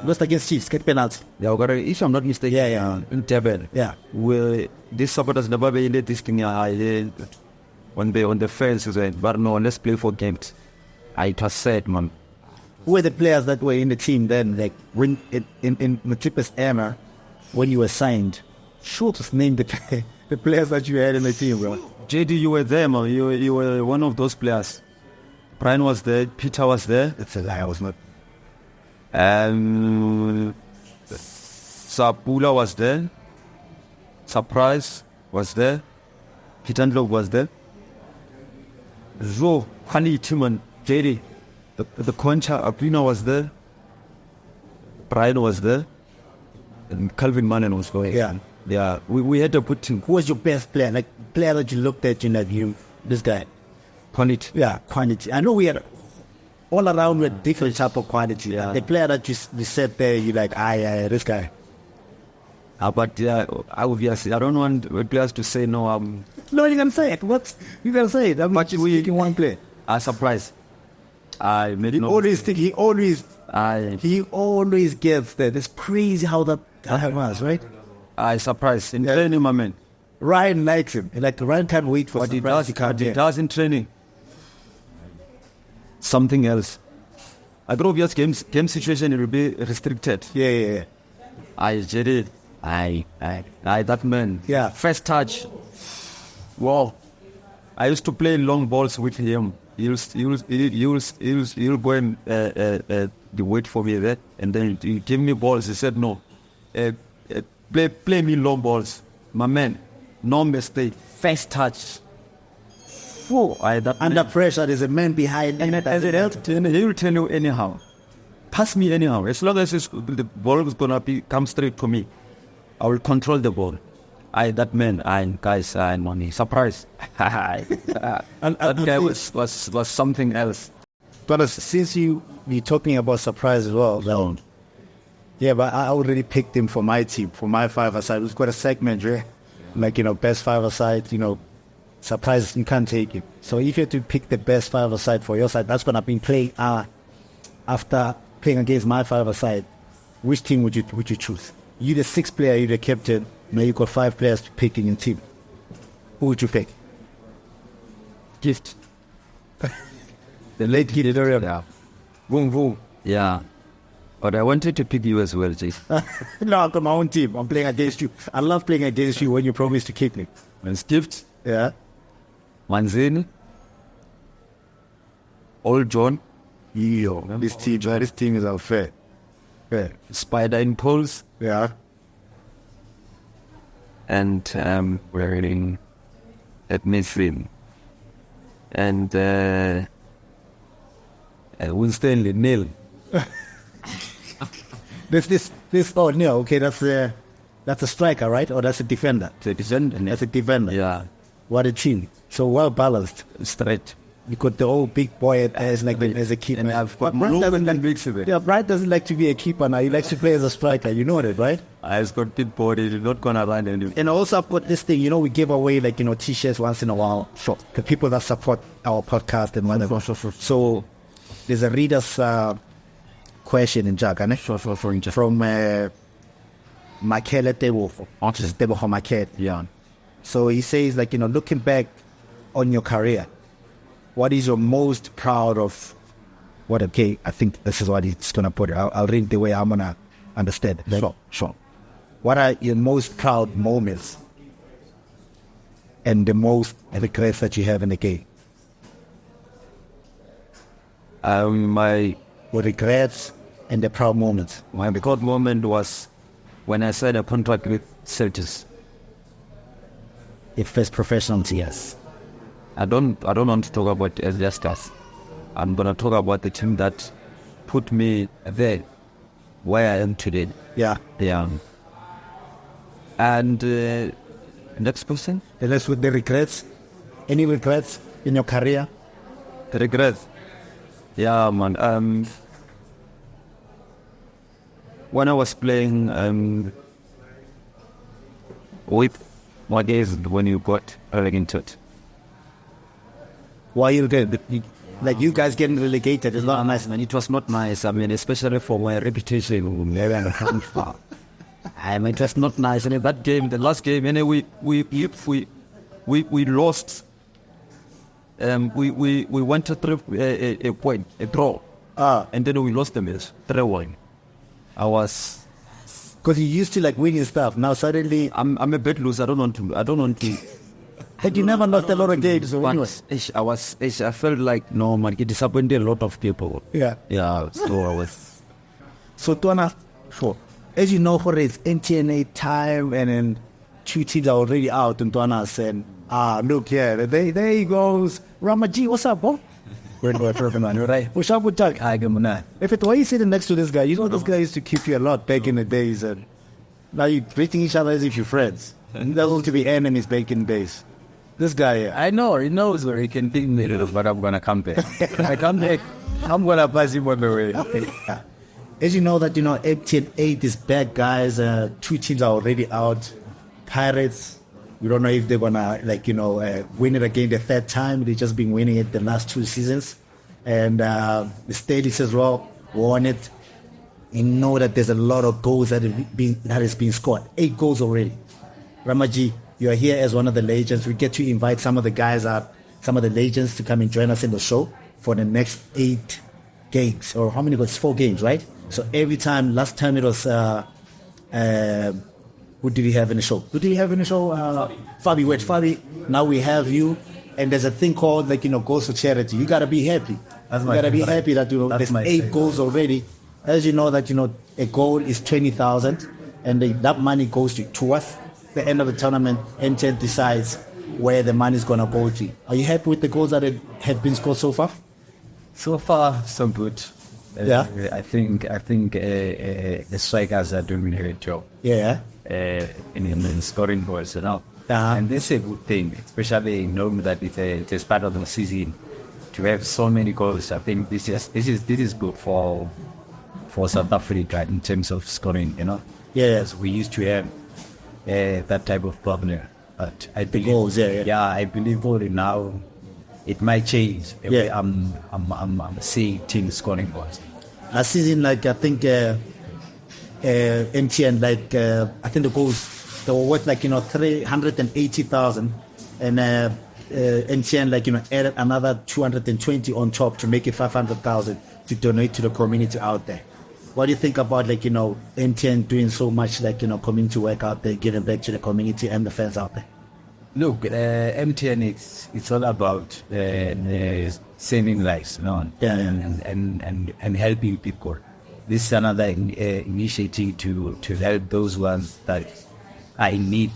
Lost against Chiefs, get penalty. Yeah, if I'm not mistaken, in Durban. Yeah. Well, these supporters never really this thing on the fence, but no, let's play for games. It was sad, man. Who were the players that were in the team then? Like when in Motsepe's era, when you were signed, sure to name the players that you had in the team, bro. JD, you were there, man. You were one of those players. Brian was there. Peter was there. That's a lie. I was not. Sapula was there. Surprise was there. Peter Ndlovu was there. Zo, Hani Timan, JD. The Concha, Aprina was there. Brian was there. And Calvin Mannen was there. Yeah. Yeah. We had to put him. Who was your best player? Like player that you looked at in that you, this guy. Quality. Yeah, quantity. I know we had all around with different type of quantity. Yeah. The player that you said there, you like, this guy. But obviously, I don't want players to say no. No, you can say it. What you can say it. I'm But just we- taking one play. I'm surprised. I made He no. always think he always gets there. It's crazy how that was, right? I surprised in training, my man. Ryan likes him. Like Ryan can't wait for What he surprise does, to come what he there. does in training, something else. I grow obvious game situation it will be restricted. Yeah. I did it. I that man. Yeah. First touch. Wow. I used to play long balls with him. He'll go and wait for me there, and then he give me balls. He said no, play me long balls, my man. No mistake. First touch. Oh, Under pressure, there's a man behind him. he will tell you anyhow. Pass me anyhow. As long as the ball is gonna come straight to me, I will control the ball. That man, I'm surprised. That guy was something else. But since you're talking about surprise as well, yeah, but I already picked him for my team, for my five-a-side. We've got a segment, right? Like, best five-a-side, surprise, you can't take it. So if you had to pick the best five-a-side for your side, that's going to be playing after playing against my five-a-side. Which team would you choose? You the sixth player, you the captain. Now you got 5 players to pick in your team. Who would you pick? Gift. The late Gift Leremi. Yeah. Boom, boom. Yeah. But I wanted to pick you as well, Jay. No, I've got my own team. I'm playing against you. I love playing against you when you promise to keep me. And Gift, Yeah. Manzini, Old John, This team is unfair. Yeah. Spider in Poles, Yeah. and we're in at midfield. And Winston Nil. This oh no, okay, that's a striker, right? Or that's a defender. The defender. That's a defender. Yeah, What a team. So well balanced. straight. You got the old big boy as a keeper. And I've got Brian doesn't like mix of it. Yeah, Brian doesn't like to be a keeper now. He likes to play as a striker. You know that, right? I've got big body. He's not gonna run anymore. And also I've got this thing, we give away t-shirts once in a while. Sure. The people that support our podcast and whatever. So there's a reader's question in Jagane. Sure. From Makele Tebo. Just Tebo Makele. Yeah. So he says, looking back on your career, what is your most proud of? I think this is what he's going to put it. I'll read the way I'm going to understand it. Sure. what are your most proud moments and the most regrets that you have in the game? My regrets and the proud moments. My proud moment was when I signed a contract with Celtic. Your first professional team. Yes. I don't want to talk about Elias Ngwepe. I'm gonna talk about the team that put me there where I am today. Yeah. Yeah. And next person? Let's with the regrets. Any regrets in your career? The regrets. Yeah, man. When I was playing with what is when you got relegated. Why you did? Like you guys getting relegated is not nice, man. It was not nice. I mean, especially for my reputation. I mean, it was not nice. And in that game, the last game, anyway, we lost. We went to a point, a draw, and then we lost the match 3-1. I was because you used to like winning stuff. Now suddenly, I'm a bit loose. I don't want to. But you never lost a lot of games. So anyway. I felt like no man, it disappointed a lot of people. Yeah. So I was. So Twana, sure. As you know, for it's NTNA time, and then 2 teams are already out, and Twana said, look here, there he goes. Ramaji, what's up, bro? We're talking on, right? What's up with Doug? If it were you sitting next to this guy, you know this guy used to keep you a lot back in the days, and now you're treating each other as if you're friends. And there's going to be enemies back in the days. This guy, I know, he knows where he can beat me, but I'm going to come back. I come back, I'm going to pass him on the way. As you know that, MTN 8 is back, guys. 2 teams are already out. Pirates, we don't know if they're going to, win it again the 3rd time. They've just been winning it the last 2 seasons. And the Stadies as well won it. You know that there's a lot of goals that has been scored. 8 goals already. Ramaji, you are here as one of the legends. We get to invite some of the guys out, some of the legends to come and join us in the show for the next 8 games. Or how many goals? 4 games, right? So every time, last time it was, who did we have in the show? Fabi, wait, Fabi, now we have you. And there's a thing called, goals for charity. You got to be happy. You got to be happy that, there's 8 goals already. As you know that, a goal is 20,000 and that money goes to us. The end of the tournament, MTN decides where the money is going to go to. Are you happy with the goals that have been scored so far? So far, so good. Yeah, I think the strikers are doing a great job. Yeah, in scoring goals, And this is a good thing, especially knowing that it's part of the season. To have so many goals, I think this is good for South Africa in terms of scoring. Yes, we used to have that type of problem, but I believe goals, I believe already now it might change. I'm seeing teams scoring goals. Last season, I think MTN, I think the goals they were worth 380,000, and MTN added another 220 on top to make it 500,000 to donate to the community out there. What do you think about MTN doing so much community work out there, giving back to the community and the fans out there? Look, MTN it's all about saving lives, and helping people. This is another initiative to help those ones that are in need,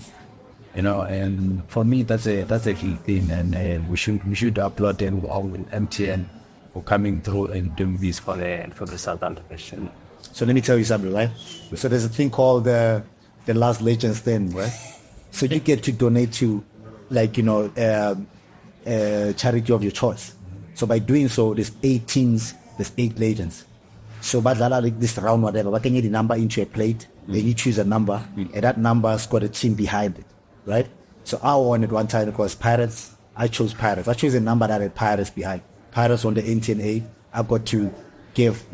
And for me, that's a key thing, and we should applaud them all with MTN for coming through and doing this for the South African. So let me tell you something, right? So there's a thing called the Last Legends thing, right? So you get to donate to, charity of your choice. So by doing so, there's 8 teams, there's 8 legends. So by this round, whatever, I can get the number into a plate, then you choose a number, and that number's got a team behind it, right? So I wanted one time, it was Pirates. I chose Pirates. I chose a number that had Pirates behind. Pirates on the NTNA. I got to give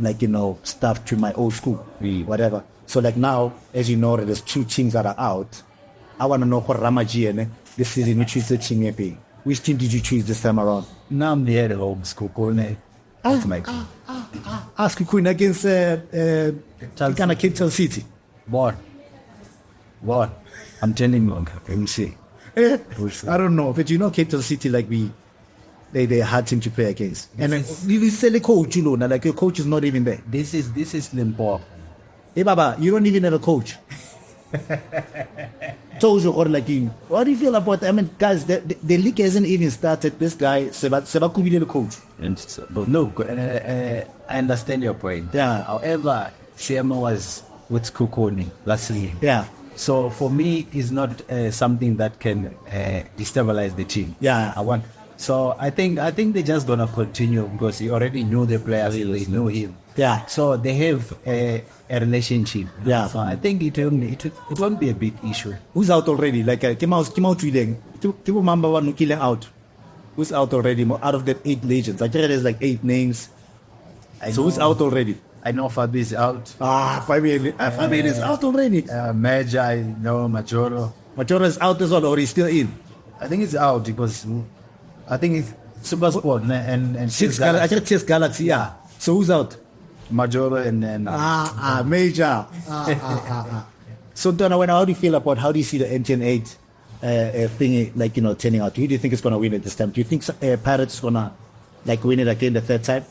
stuff to my old school, whatever. So now, as you know, there's 2 teams that are out. I want to know what Ramaji this season you choose the team you're. Which team did you choose this time around? Now I'm the head of old school, Ask Queen against Cape Town City. Boy. What? I'm telling you, let me see. I don't know, but you know, Cape Town City, like they had him to play against, and you say the coach, you know, like your coach is not even there. This is Limpopo. Hey, Baba, you don't even have a coach. Told you, or like, what do you feel about? I mean, guys, the league hasn't even started. This guy, Seba Kubile, the coach. But no, I understand your point. Yeah. However, CMO was with Kukoni last year. Yeah. So for me, it's not something that can destabilize the team. Yeah. So I think they're just gonna continue because he already knew the players, they know him. Yeah. So they have a relationship. Yeah. So I think it won't be a big issue. Who's out already? Like came out reading. People remember one killing out. Who's out already? Out of the 8 legends, I think there's like 8 names. So who's out already? I know Fabi is out. Fabi is out already. Major, I know Majoro. Majoro is out as well, or he's still in? I think it's out because I think it's Super Sport and Chess Galaxy. Yeah. So who's out? Majoro and Major. So Donna, how do you feel about, how do you see the NTN8 thing, like, you know, turning out? Who do you think is going to win it this time? Do you think Pirates is going to like win it again the third time?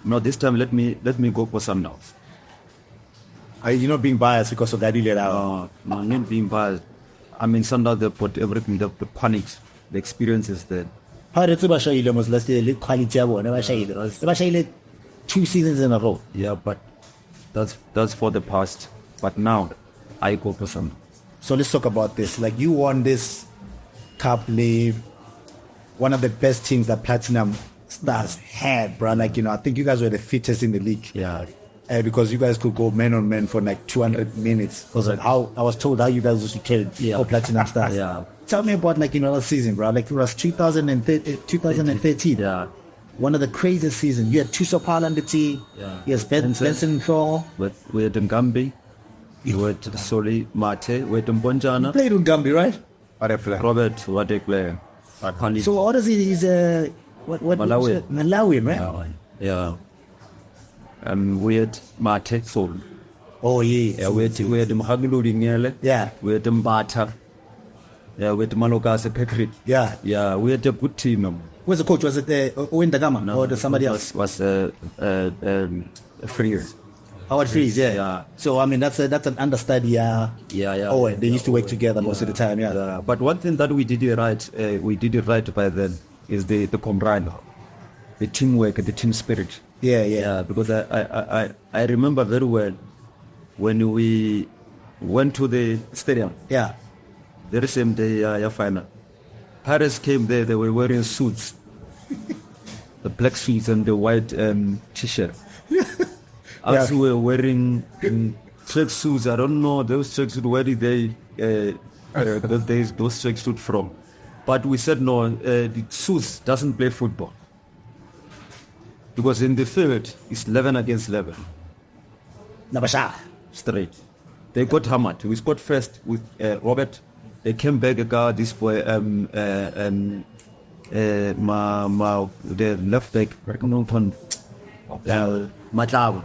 No, this time let me go for Sundowns. Are you not being biased because of that? No, I'm not being biased. I mean, Sundowns, they put everything, the panic, the experiences there. Pirates was last year, quality 2 seasons in a row. Yeah, but that's for the past. But now, I go for Sundowns. So let's talk about this. Like, you won this cup league, one of the best teams that Platinum Stars had, bro. Like, you know, I think you guys were the fittest in the league. Yeah. Because you guys could go man on man for like 200 minutes. Because like how I was told how you guys used to kill for Platinum Stars. Yeah. Tell me about like, you know, that season, bro. Like it was 2013. Yeah. One of the craziest seasons. You had Tuso Pal on the team. Yeah. Yes, Benson Shaw. We had Ngambi. We had Soli Mate. We had Mbonjana. You played Ngambi, right? Robert, what a player. So what is it? He's Malawi, right? Yeah. We had Mate Sol. Oh yeah. Yeah, we had Mahaguludi Nyele. Yeah. We had Mbata. Yeah, we had Malogase Pekrit. Yeah. Yeah, we had a good team. Who's the coach? Was it Owen Dagama or somebody else? Was Freeze. Howard Freeze, yeah. Yeah. So I mean that's an understudy. Yeah. Oh, they used to work together most of the time. Yeah. But one thing that we did it right by then is the camaraderie, the teamwork, the team spirit. Yeah. Because I remember very well when we went to the stadium. Yeah. The same day, final. Paris came there. They were wearing suits, the black suits and the white t-shirt. As we were wearing track suits, I don't know those track suits, where did they those track suits from? But we said no, the suits doesn't play football because in the field it's 11 against 11. Nabasha. Straight. They got hammered. We scored first with Robert. They came back again. This boy, the left back, Matlaw.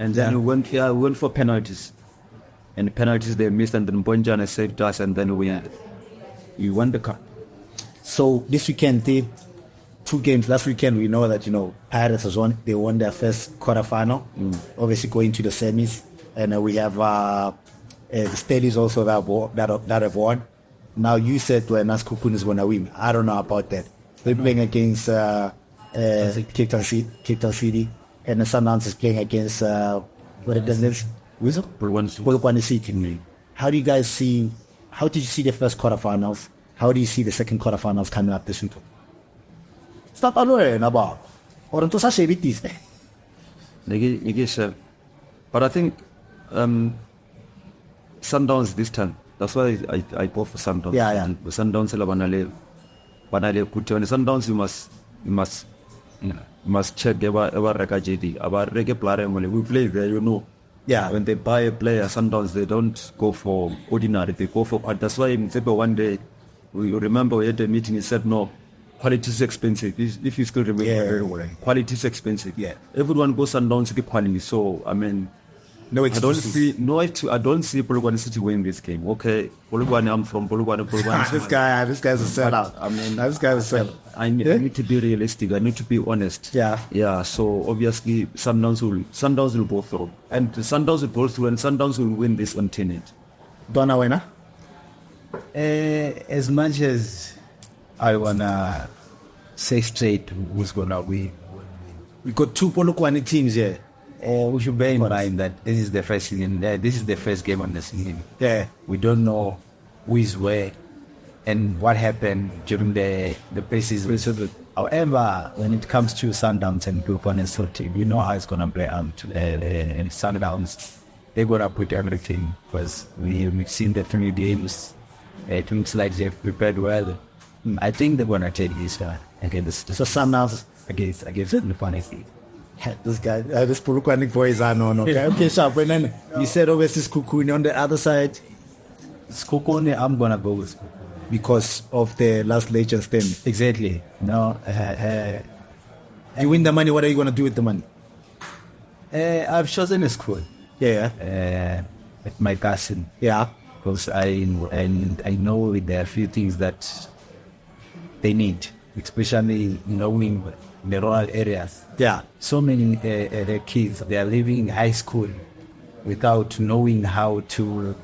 And then we went for penalties. And penalties they missed, and then Bonjana saved us, and then we won the cup. So this weekend, 2 games. Last weekend, we know that, you know, Pirates has won. They won their first quarterfinal. Obviously going to the semis. And we have the Steadies also that have won. Now you said when Naskukun is going to win. I don't know about that. They're playing against Cape Town City, and the Sundowns is playing against what it does live? Bloemfontein Celtic. How do you guys see? How did you see the first quarterfinals? How do you see the second quarterfinals coming up this week? It's not alone about. Or into such a bit this. But I think Sundowns this time. That's why I go for Sundowns. Yeah. And Sundowns banale kutte. When Sundowns you must check our record JD. Our record player we play there, you know. Yeah. When they buy a player, Sundowns, they don't go for ordinary. They go for quality. That's why Motsepe one day, we remember we had a meeting. He said no. Quality is expensive. If you still remember very well, quality is expensive. Yeah. Everyone goes Sundowns to get quality. So I mean, No I don't excuses. see I don't see Polokwane City winning this game. Okay, Polokwane, I'm from Polokwane. This guy's a sellout. I mean, this guy's a sellout. I need to be realistic. I need to be honest. Yeah. So obviously, Sundowns will go through, and Sundowns will go through, and Sundowns will win this on tenant. Donna winner. As much as I wanna say straight who's gonna win, We got 2 Polokwane teams here. we should bear in mind that this is the first season. This is the first game on the season. Yeah. We don't know who is where and what happened during the pre-season. However, when it comes to Sundowns and Bloemfontein Celtic, you know how it's gonna play out. And Sundowns, they're gonna put everything because we've seen the 3 games. It looks like they've prepared well. I think they're gonna take this against So Sundowns against Bloemfontein. This guy, this Polokwane boys are no. Okay, sharp. And then you said obviously Skukuni on the other side Skokone, I'm gonna go with Skokone. because of the last Legends thing. Exactly. No, You win the money, what are you going to do with the money? I've chosen a school. Yeah. With my cousin. Yeah. Because I know there are a few things that they need, especially knowing the rural areas. Yeah. So many kids, they are leaving high school without knowing how to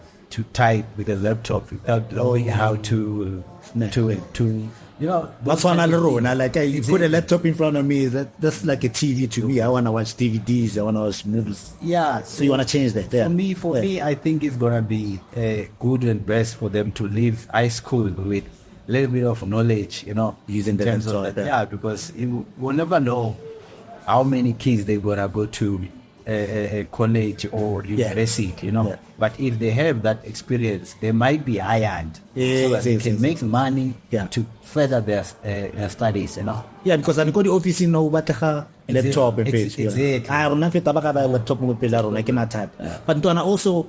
type with a laptop, without knowing how to That's one I like. You put a laptop in front of me. That's like a TV to me. I want to watch DVDs. I want to watch movies. Yeah. So you want to change that? Yeah. For me, I think it's gonna be good and best for them to leave high school with a little bit of knowledge, Using the terms laptop, of that. Yeah, because you will never know how many kids they're gonna go to a college or university, Yeah. But if they have that experience, they might be hired so that they can make money to further their studies, Yeah, because I'm going to office in no laptop and face. Exactly. I don't know if laptop will be I cannot type. But Donna, also,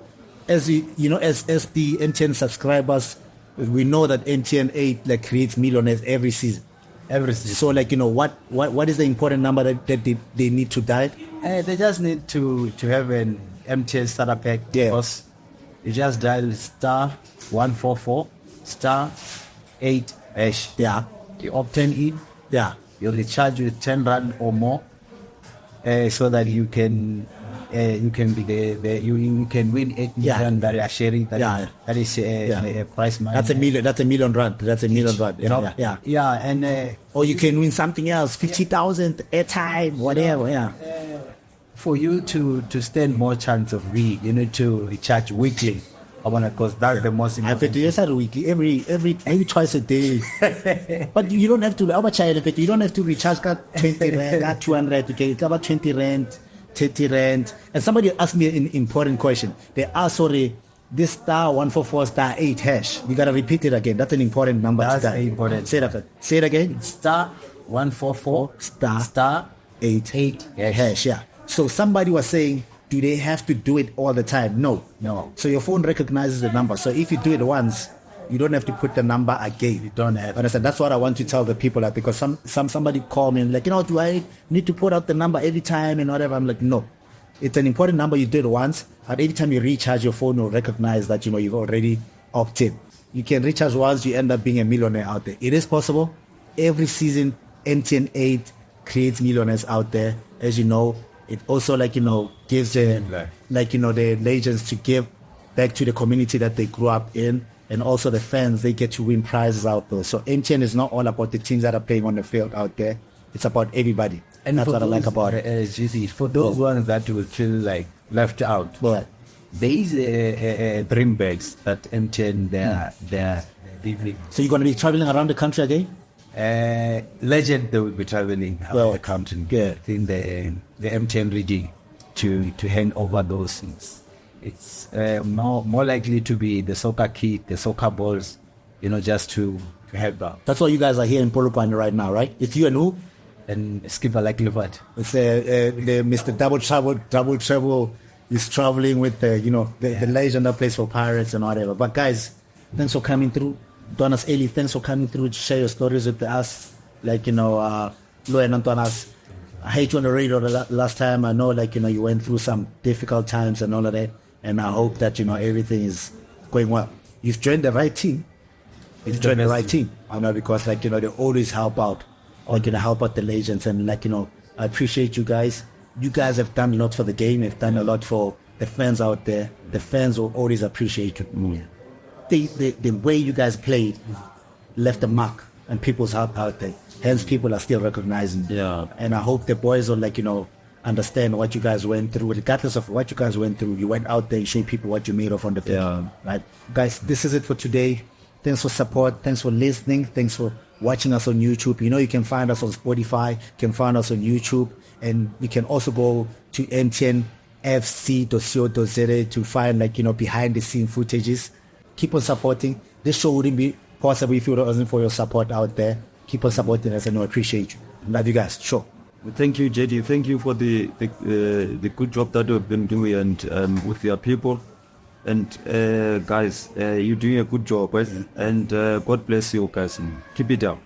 as the MTN subscribers, we know that MTN 8 creates millionaires every season. So what is the important number that they need to dial? They just need to have an MTN starter pack. Yeah. Because you just dial *144 *8#. Yeah. You obtain it. Yeah. You'll recharge with 10 rand or more, so that you can you can win 8 million that you are sharing. That is a prize money. That's a million rand. That's a million rand. Yeah, and or you can win something else, 50,000 airtime, whatever. Yeah. For you to stand more chance of winning, you need to recharge weekly. Because that's the most important. Yes, weekly, every twice a day. But you don't have to. You don't have to recharge 20 rand, 200. You can cover 20 rand. 30 rand. And somebody asked me an important question. They asked, this *144 *8#. You gotta repeat it again. That's an important number. That's important. Say it again. *144 *8#. Yeah. So somebody was saying, do they have to do it all the time? No. So your phone recognizes the number. So if you do it once, you don't have to put the number again. You don't have. Understand? That's what I want to tell the people, because somebody called me and do I need to put out the number every time and whatever? I'm like, no. It's an important number. You do it once, and every time you recharge, your phone will recognize that you've already opted. You can recharge once, you end up being a millionaire out there. It is possible. Every season, MTN 8 creates millionaires out there. As you know, it also gives them the legends to give back to the community that they grew up in. And also the fans, they get to win prizes out there. So MTN is not all about the teams that are playing on the field out there. It's about everybody. And that's what I like about it. For those ones that will feel left out, there is a dream bags that MTN they're giving. So you're going to be traveling around the country again? Legend, they will be traveling around the country. Good. In the MTN region to hand over those things. It's more likely to be the soccer kit, the soccer balls, just to help out. That's why you guys are here in Polokwane right now, right? It's you and who? And skipper like Levat. It's the Mr. Double Trouble is traveling with the legend that plays for Pirates and whatever. But guys, thanks for coming through. Donas Eli, thanks for coming through to share your stories with us. Lo and Donas. I hate you on the radio last time. I know, like, you went through some difficult times and all of that. And I hope that, everything is going well. You've joined the right team. You've joined the right team. Because, like, they always help out. Or, help out the legends. And, like, I appreciate you guys. You guys have done a lot for the game. You've done a lot for the fans out there. The fans will always appreciate you. The way you guys played left a mark and people's heart out there. Hence, people are still recognizing. Yeah. And I hope the boys will, like, understand what you guys went through. Regardless of what you guys went through, you went out there and showed people what you made of on the field. Yeah. Right? Guys, this is it for today. Thanks for support. Thanks for listening. Thanks for watching us on YouTube. You can find us on Spotify. You can find us on YouTube. And you can also go to mtnfc.co.za to find, like, behind the scene footages. Keep on supporting. This show wouldn't be possible if it wasn't for your support out there. Keep on supporting us, and I appreciate you. Love you guys. Sure. Well, thank you, JD. Thank you for the good job that you've been doing and with your people. And guys, you're doing a good job, guys. And God bless you guys. And keep it down.